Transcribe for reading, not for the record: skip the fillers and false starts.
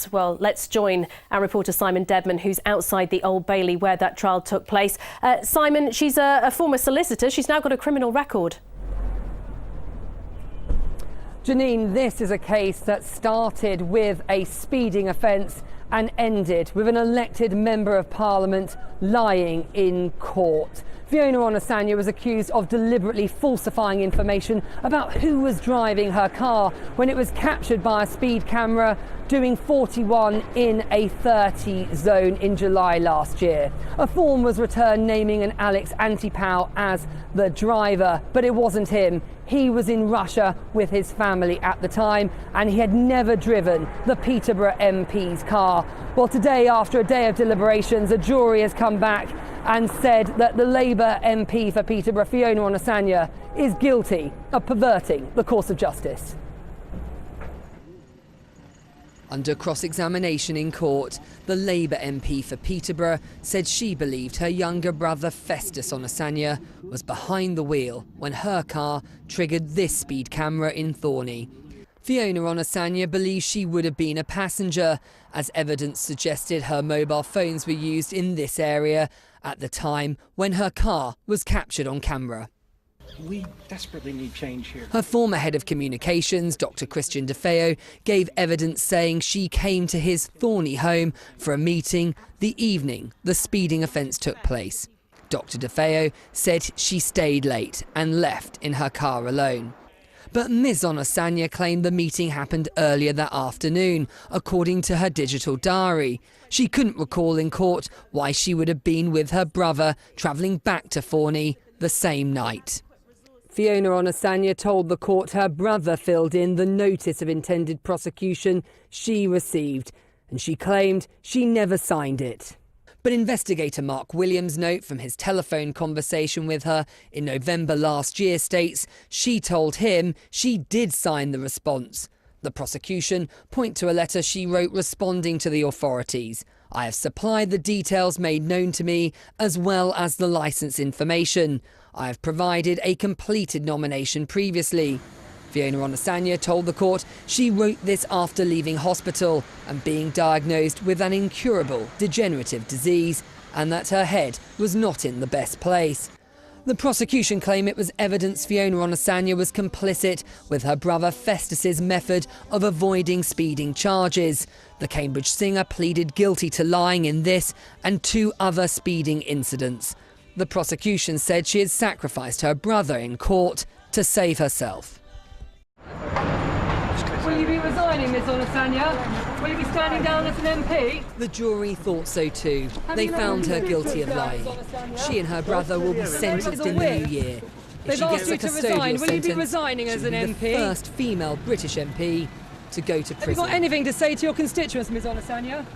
trials. Well, let's join our reporter Simon Dedman, who's outside the Old Bailey where that trial took place. Simon, she's a former solicitor. She's now got a criminal record. Janine, this is a case that started with a speeding offence and ended with an elected Member of Parliament lying in court. Fiona Onasanya was accused of deliberately falsifying information about who was driving her car when it was captured by a speed camera doing 41 in a 30 zone in July last year. A form was returned naming an Alex Antipau as the driver, but it wasn't him. He was in Russia with his family at the time, and he had never driven the Peterborough MP's car. Well, today, after a day of deliberations, a jury has come back and said that the Labour MP for Peterborough, Fiona Onasanya, is guilty of perverting the course of justice. Under cross-examination in court, the Labour MP for Peterborough said she believed her younger brother Festus Onasanya was behind the wheel when her car triggered this speed camera in Thorney. Fiona Onasanya believes she would have been a passenger, as evidence suggested her mobile phones were used in this area at the time when her car was captured on camera. We desperately need change here. Her former head of communications, Dr. Christian DeFeo, gave evidence saying she came to his Thorney home for a meeting the evening the speeding offence took place. Dr. DeFeo said she stayed late and left in her car alone. But Ms. Onasanya claimed the meeting happened earlier that afternoon, according to her digital diary. She couldn't recall in court why she would have been with her brother travelling back to Thorney the same night. Fiona Onasanya told the court her brother filled in the notice of intended prosecution she received, and she claimed she never signed it. But investigator Mark Williams' note from his telephone conversation with her in November last year states she told him she did sign the response. The prosecution point to a letter she wrote responding to the authorities. I have supplied the details made known to me as well as the licence information. I have provided a completed nomination previously. Fiona Onasanya told the court she wrote this after leaving hospital and being diagnosed with an incurable degenerative disease, and that her head was not in the best place. The prosecution claim it was evidence Fiona Onasanya was complicit with her brother Festus's method of avoiding speeding charges. The Cambridge singer pleaded guilty to lying in this and 2 other speeding incidents. The prosecution said she had sacrificed her brother in court to save herself. Will you be resigning, Ms. Onasanya? Will you be standing down as an MP? The jury thought so too. They found her guilty of lying. She and her brother will be sentenced in the new year. If she gets a custodial Will you be sentence, resigning as an she'll be MP? the first female British MP to go to prison. Have you got anything to say to your constituents, Ms. Onasanya?